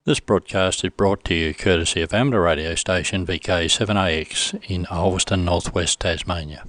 This broadcast is brought to you courtesy of amateur radio station VK7AX in Ulverstone, northwest Tasmania.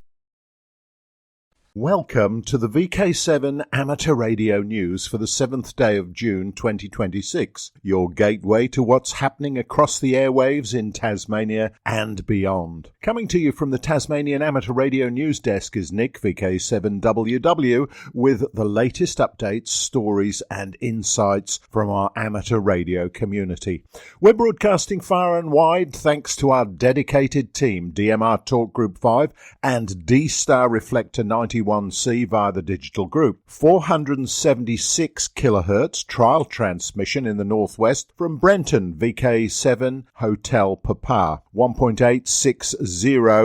Welcome to the VK7 Amateur Radio News for the 7th day of June 2026, your gateway to what's happening across the airwaves in Tasmania and beyond. Coming to you from the Tasmanian Amateur Radio News Desk is Nick, VK7WW, with the latest updates, stories and insights from our amateur radio community. We're broadcasting far and wide thanks to our dedicated team, DMR Talk Group 5 and D-Star Reflector 91C via the digital group. 476 kHz trial transmission in the northwest from Brenton, VK7 Hotel Papa. 1.860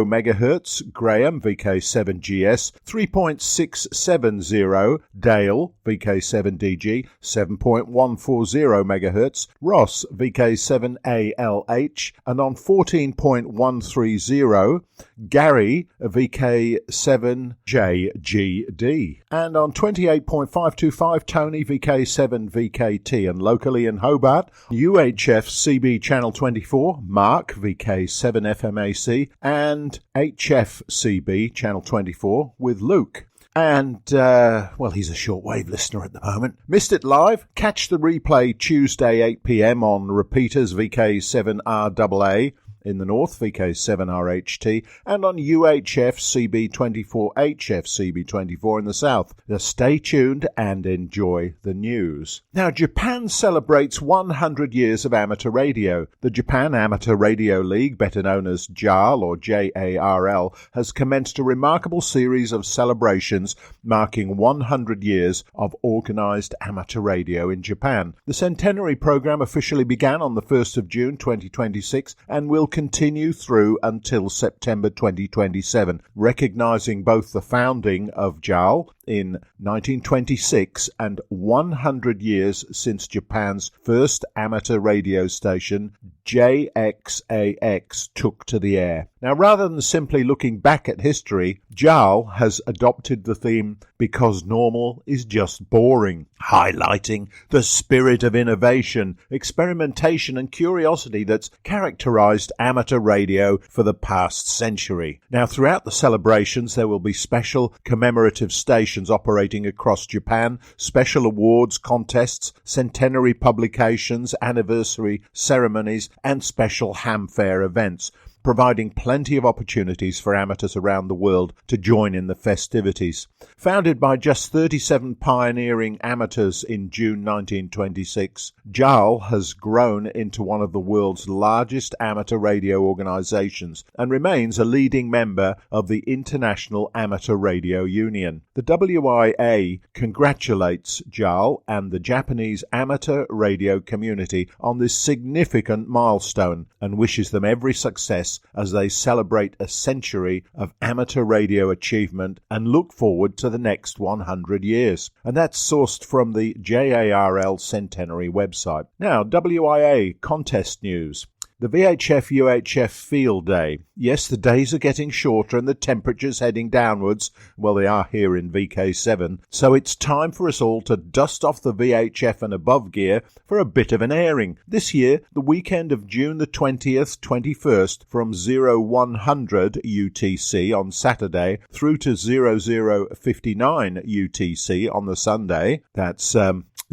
MHz Graham, VK7GS. 3.670 Dale, VK7DG. 7.140 MHz Ross, VK7ALH. And on 14.130 Gary, VK7JGD. And on 28.525 Tony, VK7VKT. And locally in Hobart, UHF CB Channel 24, Mark, VK7FMAC. And HF CB Channel 24 with Luke. And, he's a shortwave listener at the moment. Missed it live? Catch the replay Tuesday 8 p.m. on repeaters VK7RAA in the north, VK7RHT, and on UHF CB24, HF CB24 in the south. Now stay tuned and enjoy the news. Now, Japan celebrates 100 years of amateur radio. The Japan Amateur Radio League, better known as JARL or JARL, has commenced a remarkable series of celebrations marking 100 years of organised amateur radio in Japan. The centenary programme officially began on the 1st of June 2026 and will continue through until September 2027, recognising both the founding of JARL in 1926 and 100 years since Japan's first amateur radio station, JXAX, took to the air. Now, rather than simply looking back at history, JARL has adopted the theme "Because Normal is Just Boring," highlighting the spirit of innovation, experimentation and curiosity that's characterised amateur radio for the past century. Now, throughout the celebrations, there will be special commemorative stations operating across Japan, special awards, contests, centenary publications, anniversary ceremonies and special ham fair events, providing plenty of opportunities for amateurs around the world to join in the festivities. Founded by just 37 pioneering amateurs in June 1926, JARL has grown into one of the world's largest amateur radio organisations and remains a leading member of the International Amateur Radio Union. The WIA congratulates JARL and the Japanese amateur radio community on this significant milestone and wishes them every success as they celebrate a century of amateur radio achievement and look forward to the next 100 years. And that's sourced from the JARL Centenary website. Now, WIA contest news. The VHF-UHF Field Day. Yes, the days are getting shorter and the temperatures heading downwards. Well, they are here in VK7. So it's time for us all to dust off the VHF and above gear for a bit of an airing. This year, the weekend of June the 20th, 21st, from 0100 UTC on Saturday through to 0059 UTC on the Sunday. That's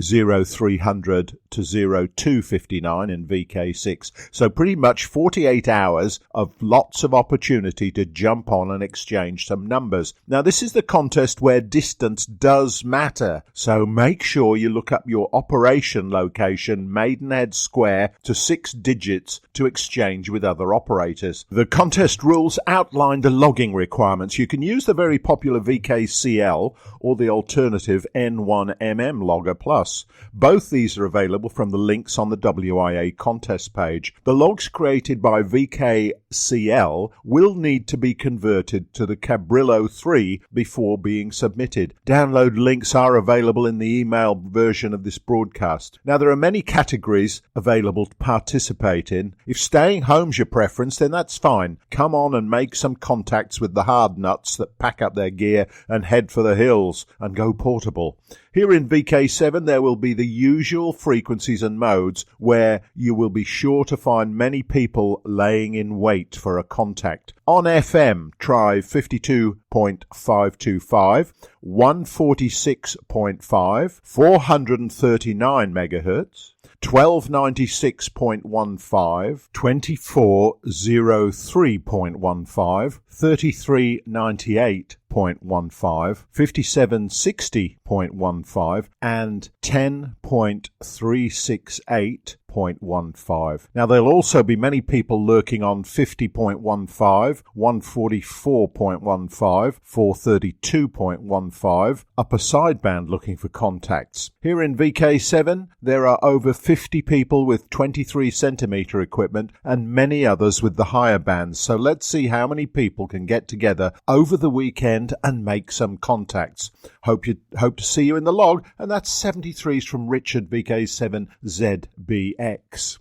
0300 to 0259 in VK6. So pretty much 48 hours of lots of opportunity to jump on and exchange some numbers. Now, this is the contest where distance does matter. So make sure you look up your operation location, Maidenhead Square, to 6 digits to exchange with other operators. The contest rules outline the logging requirements. You can use the very popular VKCL or the alternative N1MM Logger Plus. Both these are available from the links on the WIA contest page. The logs created by VKCL will need to be converted to the Cabrillo 3 before being submitted. Download links are available in the email version of this broadcast. Now, there are many categories available to participate in. If staying home's your preference, then that's fine. Come on and make some contacts with the hard nuts that pack up their gear and head for the hills and go portable. Here in VK7 there will be the usual frequencies and modes where you will be sure to find many people laying in wait for a contact. On FM, try 52.525, 146.5, 439 megahertz, 1296.15, 2403.15, 3398.15, 5760.15 and 10.368.15. Now there'll also be many people lurking on 50.15, 144.15, 432.15, upper sideband looking for contacts. Here in VK7 there are over 50 people with 23 centimetre equipment and many others with the higher bands, so let's see how many people can get together over the weekend and make some contacts. Hope to see you in the log, and that's 73s from Richard, VK7ZBX.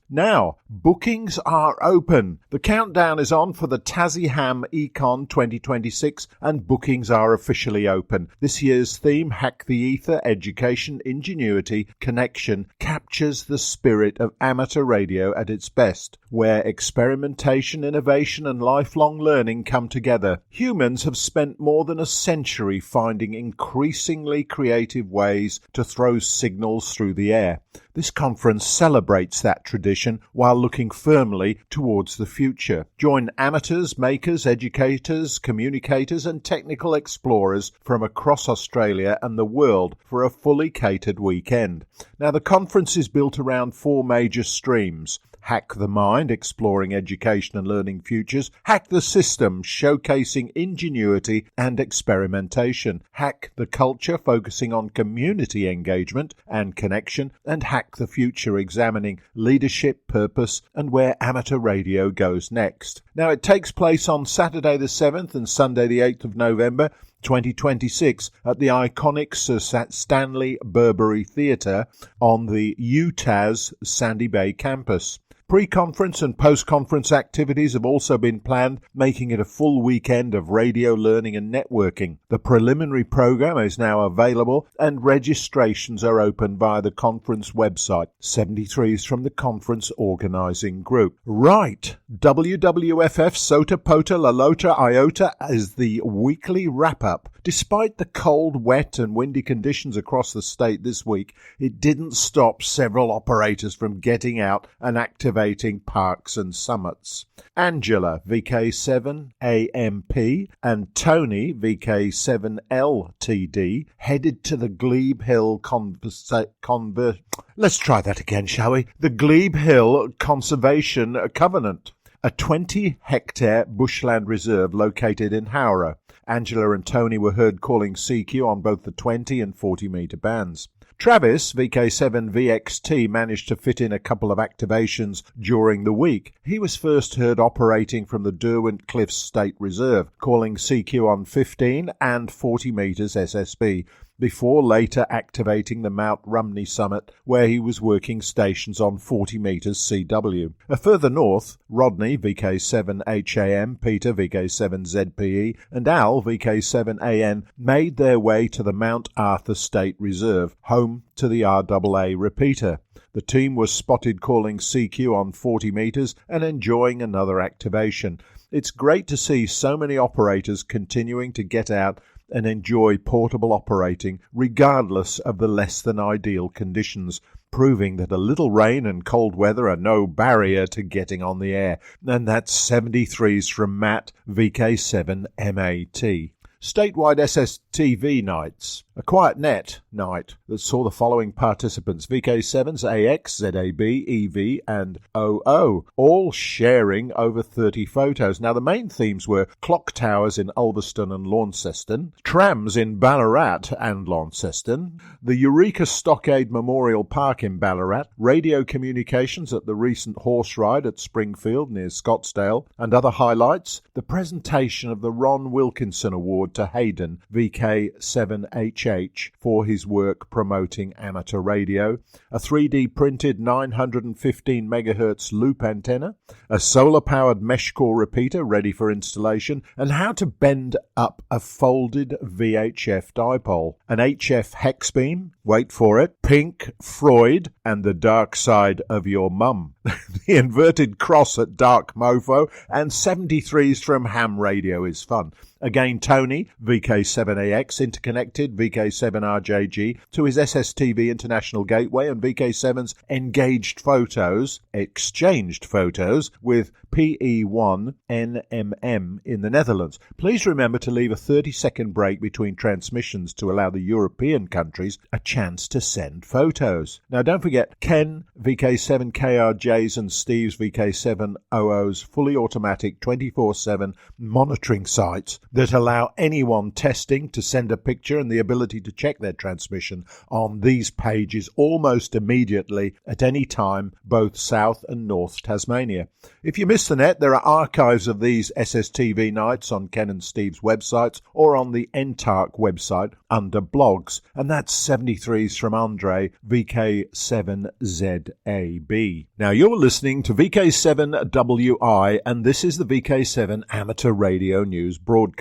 Now, bookings are open. The countdown is on for the Tassie Ham Econ 2026 and bookings are officially open. This year's theme, Hack the Ether, Education, Ingenuity, Connection, captures the spirit of amateur radio at its best, where experimentation, innovation and lifelong learning come together. Humans have spent more than a century finding increasingly creative ways to throw signals through the air. This conference celebrates that tradition while looking firmly towards the future. Join amateurs, makers, educators, communicators and technical explorers from across Australia and the world for a fully catered weekend. Now, the conference is built around four major streams. Hack the Mind, exploring education and learning futures. Hack the System, showcasing ingenuity and experimentation. Hack the Culture, focusing on community engagement and connection. And Hack the Future, examining leadership, purpose, and where amateur radio goes next. Now, it takes place on Saturday the 7th and Sunday the 8th of November 2026 at the iconic Sir Stanley Burbury Theatre on the UTAS Sandy Bay campus. Pre-conference and post-conference activities have also been planned, making it a full weekend of radio learning and networking. The preliminary program is now available and registrations are open via the conference website. 73s from the conference organising group. Right, WWFF Sota Pota Lalota Iota is the weekly wrap-up. Despite the cold, wet and windy conditions across the state this week, it didn't stop several operators from getting out and activating parks and summits. Angela, VK7AMP, and Tony, VK7LTD, headed to the Glebe Hill Let's try that again, shall we? The Glebe Hill Conservation Covenant, a 20-hectare bushland reserve located in Howrah. Angela and Tony were heard calling CQ on both the 20 and 40 metre bands. Travis, VK7VXT, managed to fit in a couple of activations during the week. He was first heard operating from the Derwent Cliffs State Reserve, calling CQ on 15 and 40 metres SSB, before later activating the Mount Rumney summit, where he was working stations on 40 metres CW. Further north, Rodney, VK7HAM, Peter, VK7ZPE, and Al, VK7AN, made their way to the Mount Arthur State Reserve, home to the RAA repeater. The team was spotted calling CQ on 40 metres and enjoying another activation. It's great to see so many operators continuing to get out and enjoy portable operating regardless of the less than ideal conditions, proving that a little rain and cold weather are no barrier to getting on the air. And that's 73s from Matt, VK7MAT. Statewide SSTV nights. A quiet net night that saw the following participants: VK7's AX, ZAB, EV and OO, all sharing over 30 photos. Now the main themes were clock towers in Ulverstone and Launceston, trams in Ballarat and Launceston, the Eureka Stockade Memorial Park in Ballarat, radio communications at the recent horse ride at Springfield near Scottsdale, and other highlights: the presentation of the Ron Wilkinson Award to Hayden, VK7HH, for his day's work promoting amateur radio, a 3D printed 915 MHz loop antenna, a solar-powered mesh core repeater ready for installation, and how to bend up a folded VHF dipole, an HF hex beam, wait for it, Pink Freud, and the dark side of your mum, the inverted cross at Dark Mofo, and 73s from Ham Radio is fun. Again, Tony, VK7AX, interconnected VK7RJG to his SSTV International Gateway, and VK7's exchanged photos with PE1NMM in the Netherlands. Please remember to leave a 30-second break between transmissions to allow the European countries a chance to send photos. Now, don't forget Ken, VK7KRJ's and Steve's VK7OO's fully automatic 24/7 monitoring sites that allow anyone testing to send a picture and the ability to check their transmission on these pages almost immediately at any time, both South and North Tasmania. If you miss the net, there are archives of these SSTV nights on Ken and Steve's websites or on the NTARC website under blogs, and that's 73s from Andre, VK7ZAB. Now you're listening to VK7WI, and this is the VK7 Amateur Radio News broadcast.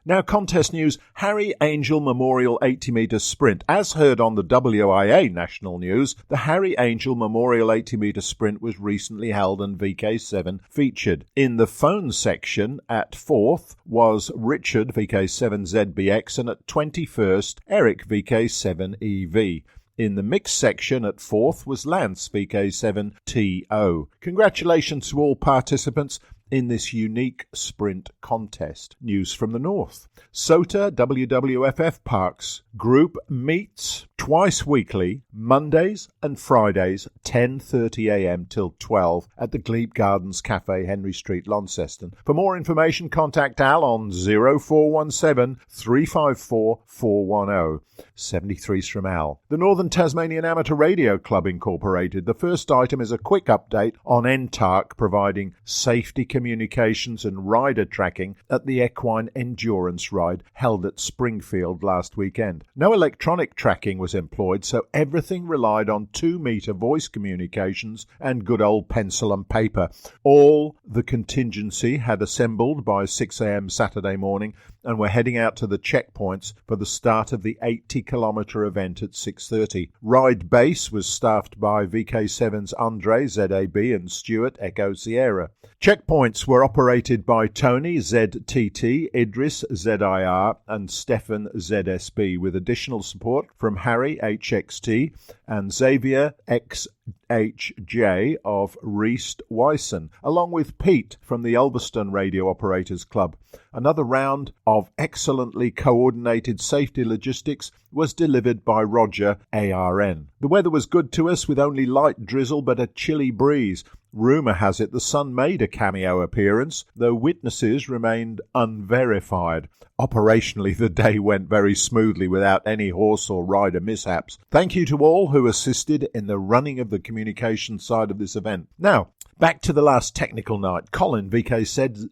Now, contest news, Harry Angel Memorial 80-metre Sprint. As heard on the WIA National News, the Harry Angel Memorial 80-metre Sprint was recently held and VK7 featured. In the phone section at 4th was Richard, VK7ZBX, and at 21st, Eric, VK7EV. In the mixed section at 4th was Lance, VK7TO. Congratulations to all participants in this unique sprint contest. News from the north. SOTA WWFF Parks Group meets twice weekly, Mondays and Fridays, 10:30 a.m. till 12 at the Glebe Gardens Cafe, Henry Street, Launceston. For more information, contact Al on 0417 354 410. 73s from Al. The Northern Tasmanian Amateur Radio Club Incorporated. The first item is a quick update on NTARC providing safety communications and rider tracking at the Equine Endurance Ride held at Springfield last weekend. No electronic tracking was employed, so everything relied on 2-metre voice communications and good old pencil and paper. All the contingency had assembled by 6 a.m. Saturday morning and were heading out to the checkpoints for the start of the 80-kilometre event at 6:30. Ride base was staffed by VK7's Andre, ZAB, and Stuart, Echo Sierra. Checkpoints were operated by Tony, ZTT, Idris, ZIR, and Stefan, ZSB, with additional support from Harry, HXT, and Xavier, XHJ of Reist Wyson, along with Pete from the Ulverstone Radio Operators Club. Another round of excellently coordinated safety logistics was delivered by Roger, ARN. The weather was good to us with only light drizzle but a chilly breeze. Rumour has it the sun made a cameo appearance, though witnesses remained unverified. Operationally, the day went very smoothly without any horse or rider mishaps. Thank you to all who assisted in the running of the communication side of this event. Now, back to the last technical night. Colin, VK7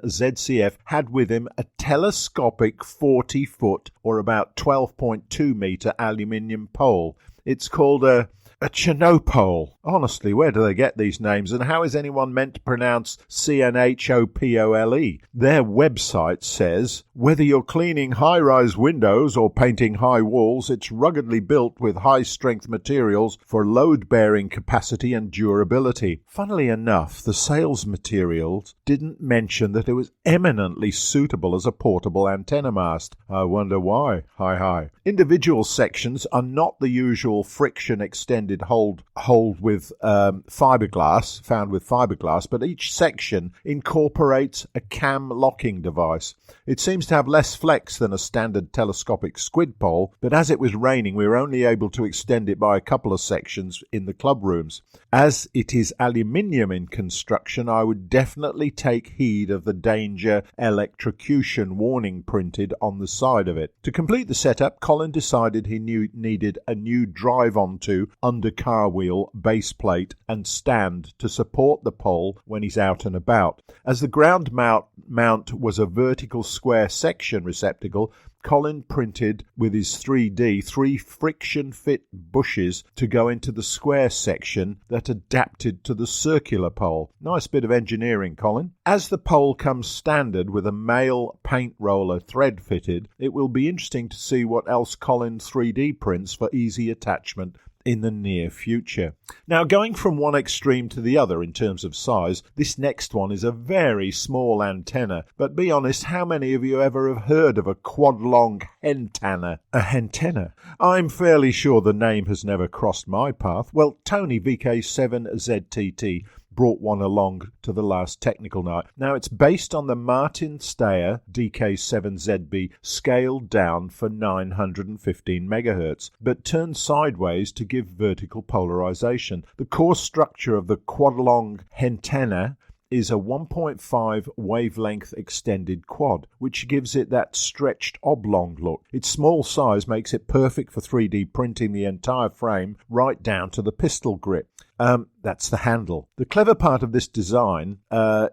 ZCF, had with him a telescopic 40-foot or about 12.2 metre aluminium pole. It's called a Chinopole. Honestly, where do they get these names, and how is anyone meant to pronounce CNHOPOLE? Their website says, whether you're cleaning high-rise windows or painting high walls, it's ruggedly built with high-strength materials for load-bearing capacity and durability. Funnily enough, the sales materials didn't mention that it was eminently suitable as a portable antenna mast. I wonder why. Hi. Individual sections are not the usual friction extended hold with fiberglass, found with fiberglass, but each section incorporates a cam locking device. It seems to have less flex than a standard telescopic squid pole, but as it was raining, we were only able to extend it by a couple of sections in the club rooms. As it is aluminium in construction, I would definitely take heed of the danger electrocution warning printed on the side of it. To complete the setup, Colin decided he needed a new drive-onto under-car wheel, base plate and stand to support the pole when he's out and about. As the ground mount was a vertical square section receptacle, Colin printed with his 3D 3 friction-fit bushes to go into the square section that adapted to the circular pole. Nice bit of engineering, Colin. As the pole comes standard with a male paint roller thread fitted, it will be interesting to see what else Colin 3D prints for easy attachment in the near future. Now, going from one extreme to the other in terms of size, this next one is a very small antenna. But be honest, how many of you ever have heard of a quad-long hentenna? A hentenna? I'm fairly sure the name has never crossed my path. Well, Tony VK7ZTT brought one along to the last technical night. Now, it's based on the Martin Stayer DK7ZB scaled down for 915 MHz, but turned sideways to give vertical polarization. The core structure of the quad-long hentenna is a 1.5 wavelength extended quad, which gives it that stretched oblong look. Its small size makes it perfect for 3D printing the entire frame right down to the pistol grip. That's the handle. The clever part of this design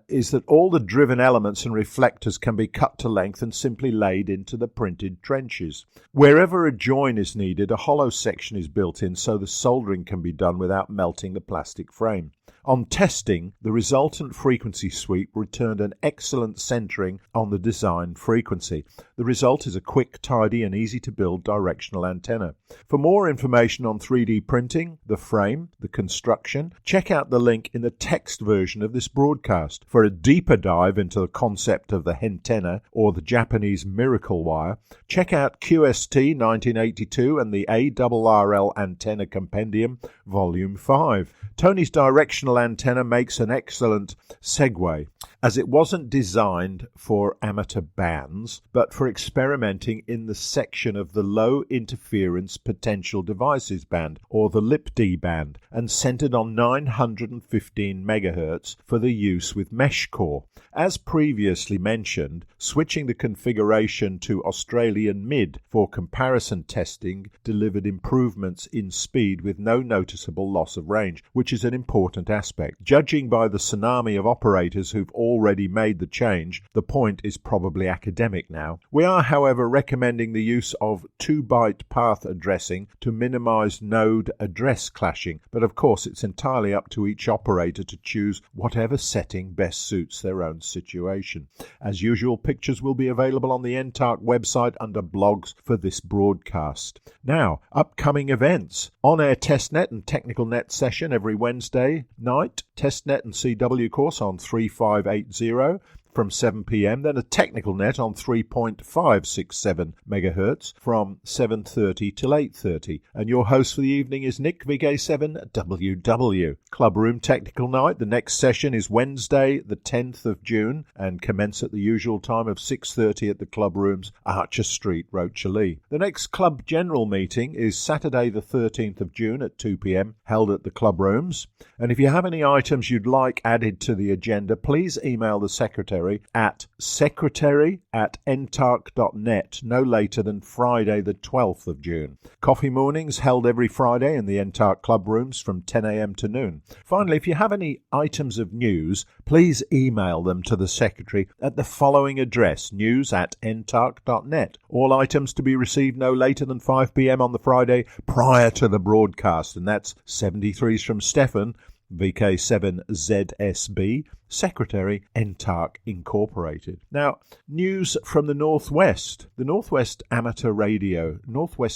is that all the driven elements and reflectors can be cut to length and simply laid into the printed trenches. Wherever a join is needed, a hollow section is built in so the soldering can be done without melting the plastic frame. On testing, the resultant frequency sweep returned an excellent centering on the design frequency. The result is a quick, tidy and easy to build directional antenna. For more information on 3D printing, the frame, the construction, check out the link in the text version of this broadcast. For a deeper dive into the concept of the hentenna or the Japanese miracle wire, check out QST 1982 and the ARRL Antenna Compendium Volume 5. Tony's directional antenna makes an excellent segue, as it wasn't designed for amateur bands, but for experimenting in the section of the low interference potential devices band, or the LIP-D band, and centered on 915 MHz for the use with mesh core. As previously mentioned, switching the configuration to Australian mid for comparison testing delivered improvements in speed with no noticeable loss of range, which is an important aspect. Judging by the tsunami of operators who've already made the change, the point is probably academic now. We are, however, recommending the use of 2-byte path addressing to minimize node address clashing, but of course it's entirely up to each operator to choose whatever setting best suits their own situation. As usual, pictures will be available on the NTARC website under blogs for this broadcast. Now, upcoming events. On-air testnet and technical net session every Wednesday night. Testnet and CW course on 3580 from 7 p.m, then a technical net on 3.567 MHz from 7:30 till 8:30. And your host for the evening is Nick, VK7WW. Clubroom technical night. The next session is Wednesday, the 10th of June, and commence at the usual time of 6:30 at the Clubrooms, Archer Street, Rocherlea. The next club general meeting is Saturday, the 13th of June at 2 p.m, held at the Clubrooms. And if you have any items you'd like added to the agenda, please email the secretary at secretary@ntarc.net no later than Friday the 12th of June. Coffee mornings held every Friday in the NTARC club rooms from 10 a.m. to noon. Finally, if you have any items of news, please email them to the secretary at the following address, news@ntarc.net. All items to be received no later than 5 p.m. on the Friday prior to the broadcast, and that's 73s from Stefan, VK7ZSB, Secretary, NTARC Incorporated. Now, news from the Northwest. The Northwest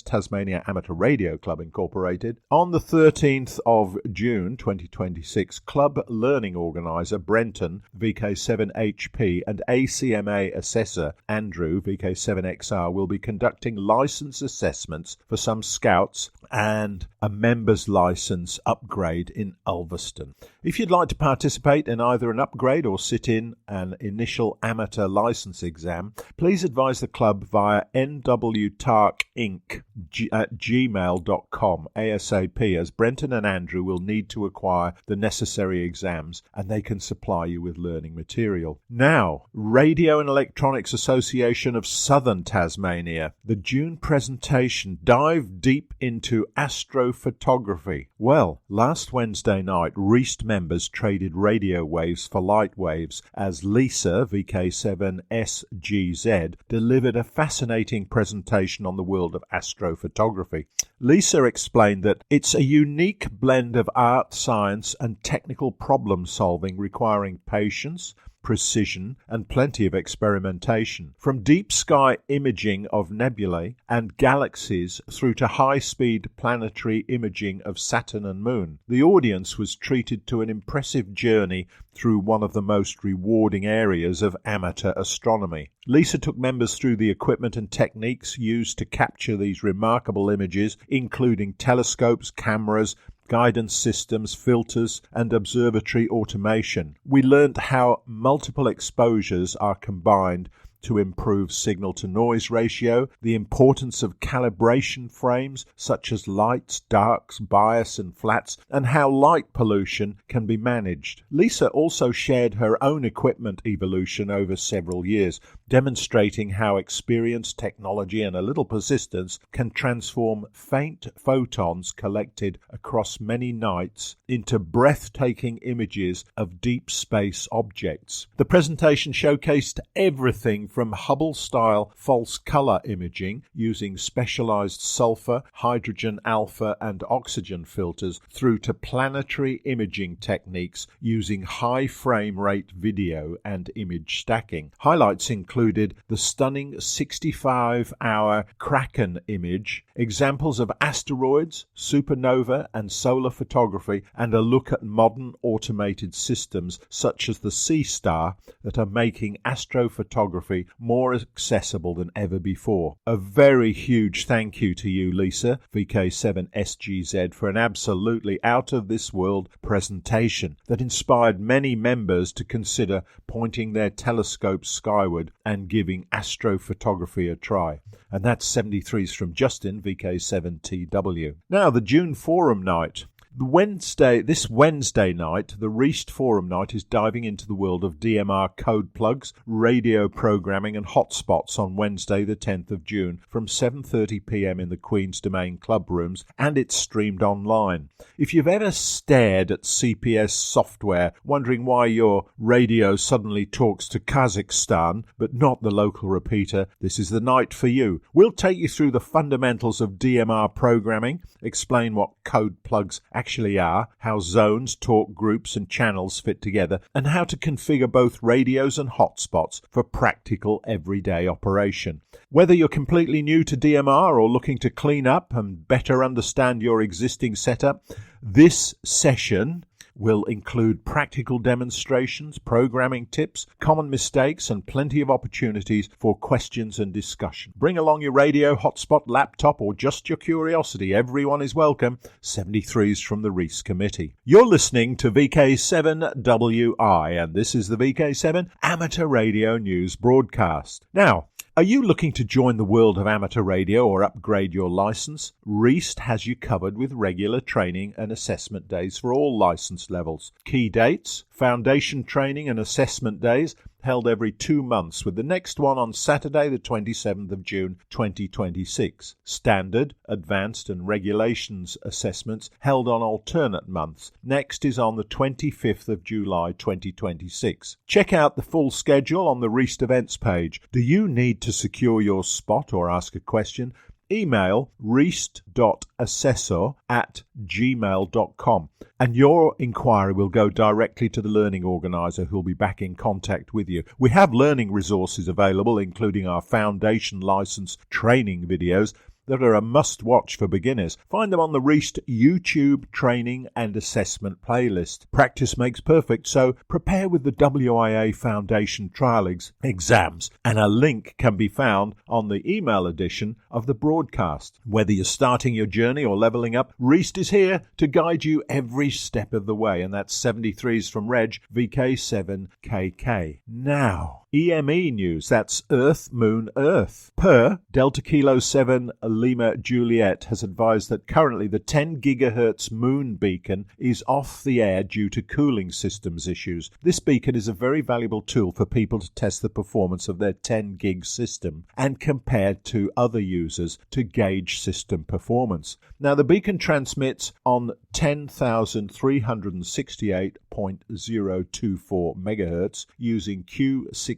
Tasmania Amateur Radio Club Incorporated. On the 13th of June 2026, club learning organiser Brenton, VK7HP, and ACMA assessor Andrew, VK7XR, will be conducting licence assessments for some scouts and a member's licence upgrade in Ulverstone. If you'd like to participate in either an upgrade or sit in an initial amateur licence exam, please advise the club via nwtarcinc@gmail.com ASAP, as Brenton and Andrew will need to acquire the necessary exams and they can supply you with learning material. Now, Radio and Electronics Association of Southern Tasmania. The June presentation dived deep into to astrophotography? Well, last Wednesday night, REAST members traded radio waves for light waves as Lisa, VK7SGZ, delivered a fascinating presentation on the world of astrophotography. Lisa explained that it's a unique blend of art, science, and technical problem solving requiring patience, precision, and plenty of experimentation. From deep sky imaging of nebulae and galaxies through to high-speed planetary imaging of Saturn and Moon, the audience was treated to an impressive journey through one of the most rewarding areas of amateur astronomy. Lisa took members through the equipment and techniques used to capture these remarkable images, including telescopes, cameras, guidance systems, filters, and observatory automation. We learnt how multiple exposures are combined to improve signal-to-noise ratio, the importance of calibration frames such as lights, darks, bias, and flats, and how light pollution can be managed. Lisa also shared her own equipment evolution over several years, demonstrating how experience, technology, and a little persistence can transform faint photons collected across many nights into breathtaking images of deep space objects. The presentation showcased everything from Hubble-style false color imaging using specialized sulfur, hydrogen alpha, and oxygen filters through to planetary imaging techniques using high frame rate video and image stacking. Highlights included the stunning 65-hour Kraken image, examples of asteroids, supernova, and solar photography, and a look at modern automated systems such as the Sea Star that are making astrophotography more accessible than ever before. A very huge thank you to you, Lisa, VK7SGZ, for an absolutely out-of-this-world presentation that inspired many members to consider pointing their telescopes skyward and giving astrophotography a try. And that's 73s from Justin, VK7TW. Now, the June Forum Night. This Wednesday night, the REAST Forum Night is diving into the world of DMR code plugs, radio programming and hotspots on Wednesday the 10th of June from 7:30 p.m. in the Queen's Domain Club Rooms, and it's streamed online. If you've ever stared at CPS software wondering why your radio suddenly talks to Kazakhstan but not the local repeater, this is the night for you. We'll take you through the fundamentals of DMR programming, explain what code plugs actually are, how zones, talk groups and channels fit together, and how to configure both radios and hotspots for practical everyday operation. Whether you're completely new to DMR or looking to clean up and better understand your existing setup, this session will include practical demonstrations, programming tips, common mistakes, and plenty of opportunities for questions and discussion. Bring along your radio, hotspot, laptop, or just your curiosity. Everyone is welcome. 73s from the Reese Committee. You're listening to VK7WI, and this is the VK7 Amateur Radio News Broadcast. Now, are you looking to join the world of amateur radio or upgrade your license? REAST has you covered with regular training and assessment days for all license levels. Key dates: foundation training and assessment days held every 2 months, with the next one on Saturday the 27th of June 2026. Standard, advanced and regulations assessments held on alternate months. Next is on the 25th of July 2026. Check out the full schedule on the REAST events page. Do you need to secure your spot or ask a question? Email reast.assessor@gmail.com and your inquiry will go directly to the learning organizer who will be back in contact with you. We have learning resources available, including our foundation license training videos that are a must-watch for beginners. Find them on the REAST YouTube training and assessment playlist. Practice makes perfect, so prepare with the WIA Foundation trial exams, and a link can be found on the email edition of the broadcast. Whether you're starting your journey or leveling up, REAST is here to guide you every step of the way, and that's 73s from Reg, VK7KK. Now, EME news, that's Earth, Moon, Earth. Per Delta Kilo 7 Lima Juliet has advised that currently the 10 gigahertz moon beacon is off the air due to cooling systems issues. This beacon is a very valuable tool for people to test the performance of their 10 gig system and compared to other users to gauge system performance. Now, the beacon transmits on 10,368.024 megahertz using Q65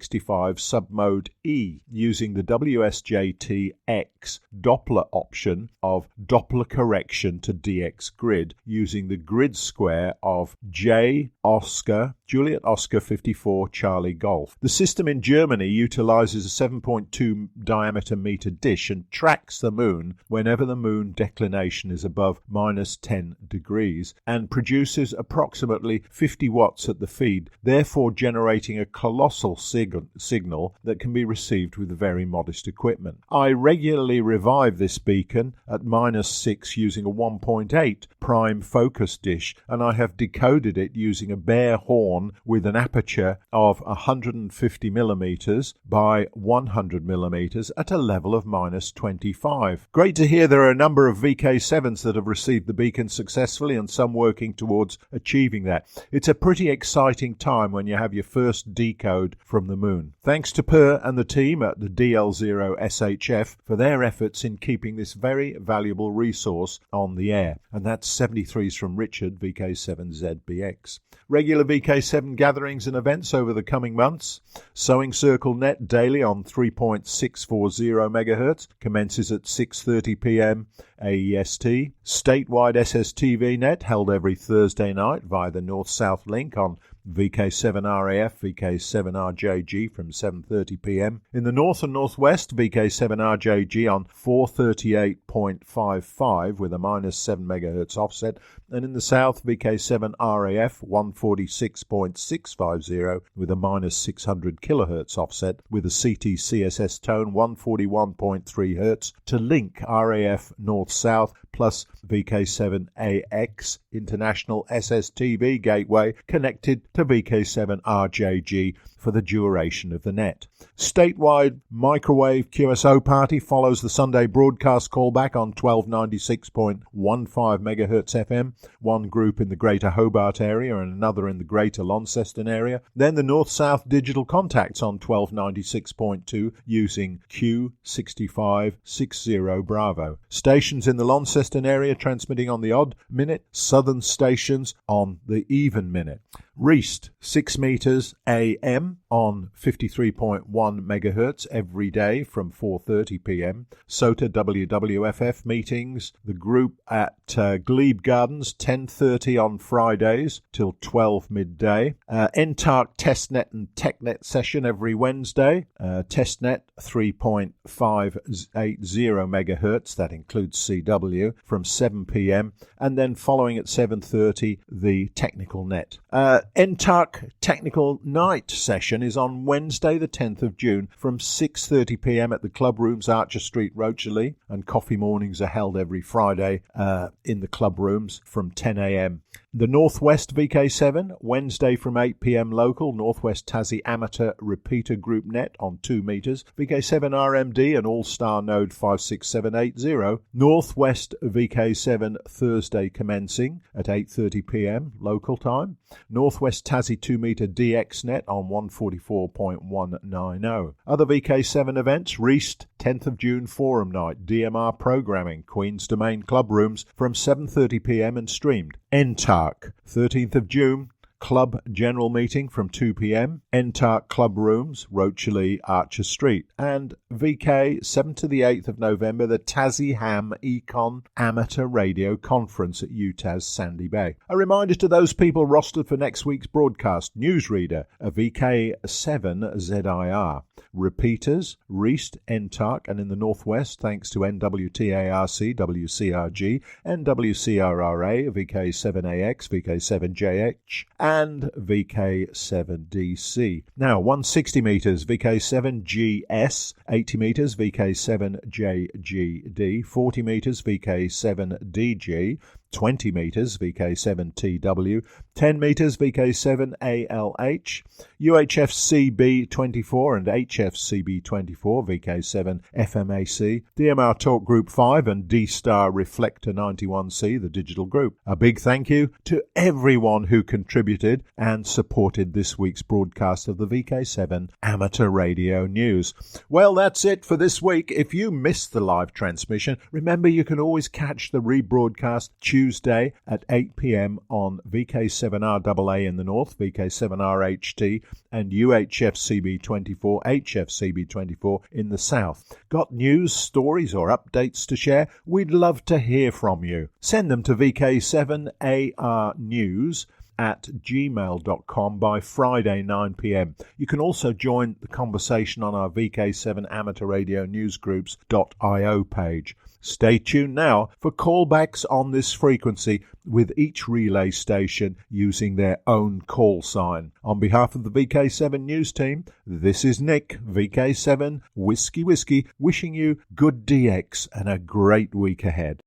submode E, using the WSJT-X Doppler option of Doppler correction to DX grid, using the grid square of J Oscar Juliet Oscar 54 Charlie Golf. The system in Germany utilizes a 7.2 diameter meter dish and tracks the moon whenever the moon declination is above minus 10 degrees and produces approximately 50 watts at the feed, therefore generating a colossal signal that can be received with very modest equipment. I regularly revive this beacon at minus 6 using a 1.8 prime focus dish, and I have decoded it using a bare horn with an aperture of 150 millimeters by 100 millimeters at a level of minus 25. Great to hear there are a number of VK7s that have received the beacon successfully and some working towards achieving that. It's a pretty exciting time when you have your first decode from the moon. Thanks to Per and the team at the DL0 SHF for their efforts in keeping this very valuable resource on the air. And that's 73s from Richard, VK7ZBX. Regular VK7 gatherings and events over the coming months. Sewing Circle Net daily on 3.640 MHz commences at 6:30 p.m. AEST. Statewide SSTV Net held every Thursday night via the North-South link on VK7RAF, VK7RJG from 7:30 p.m. In the North and Northwest, VK7RJG on 438.55 with a minus 7 MHz offset, and in the South, VK7RAF 146.650 with a minus 600 kHz offset with a CT CSS tone 141.3 Hz to link RAF North-South plus VK7AX International SSTV gateway connected to VK7RJG for the duration of the net. Statewide microwave QSO party follows the Sunday broadcast callback on 1296.15 MHz FM, one group in the Greater Hobart area and another in the Greater Launceston area. Then the North-South digital contacts on 1296.2 using Q6560 Bravo. Stations in the Launceston area transmitting on the odd minute, southern stations on the even minute. Reist 6 meters AM on 53.1 megahertz every day from 4:30 p.m. SOTA WWFF meetings, the group at Glebe Gardens 10:30 on Fridays till 12 midday. NTARC testnet and technet session every Wednesday. Testnet 3.580 megahertz, that includes CW, from 7 p.m. and then following at 7:30 the technical net. NTARC technical night session is on Wednesday the 10th of June from 6:30 p.m. at the Club Rooms, Archer Street, Rocherley, and coffee mornings are held every Friday in the Club Rooms from 10 a.m. The Northwest VK7, Wednesday from 8 p.m. local, Northwest Tassie Amateur Repeater Group Net on 2 meters, VK7 RMD and All-Star Node 56780, Northwest VK7 Thursday commencing at 8:30 p.m. local time, Northwest Tassie 2-meter DX Net on 144.190. Other VK7 events, Reist 10th of June Forum Night, DMR Programming, Queen's Domain Club Rooms from 7:30 p.m. and streamed. NTARC 13th of June, Club General Meeting from 2 p.m, NTARC Club Rooms, Rocherley, Archer Street, and VK 7 to the 8th of November, the Tassie Ham Econ Amateur Radio Conference at UTAS Sandy Bay. A reminder to those people rostered for next week's broadcast, Newsreader, a VK7ZIR. Repeaters, Reist, NTARC, and in the Northwest, thanks to NWTARC, WCRG, NWCRRA, VK7AX, VK7JH, and VK7DC. Now, 160 meters, VK7GS, 80 meters, VK7JGD, 40 meters, VK7DG, 20 metres VK7TW, 10 metres VK7ALH, UHF CB24 and HF CB24 VK7 FMAC, DMR Talk Group 5 and D-Star Reflector 91C, the digital group. A big thank you to everyone who contributed and supported this week's broadcast of the VK7 Amateur Radio News. Well, that's it for this week. If you missed the live transmission, remember you can always catch the rebroadcast Tuesday at 8 p.m. on VK7RAA in the north, VK7RHT, and UHF-CB24, HF-CB24 in the south. Got news, stories or updates to share? We'd love to hear from you. Send them to VK7ARnews@gmail.com by Friday 9 p.m. You can also join the conversation on our VK7 Amateur Radio Newsgroups.io page. Stay tuned now for callbacks on this frequency, with each relay station using their own call sign. On behalf of the VK7 News team, this is Nick, VK7 Whiskey Whiskey, wishing you good DX and a great week ahead.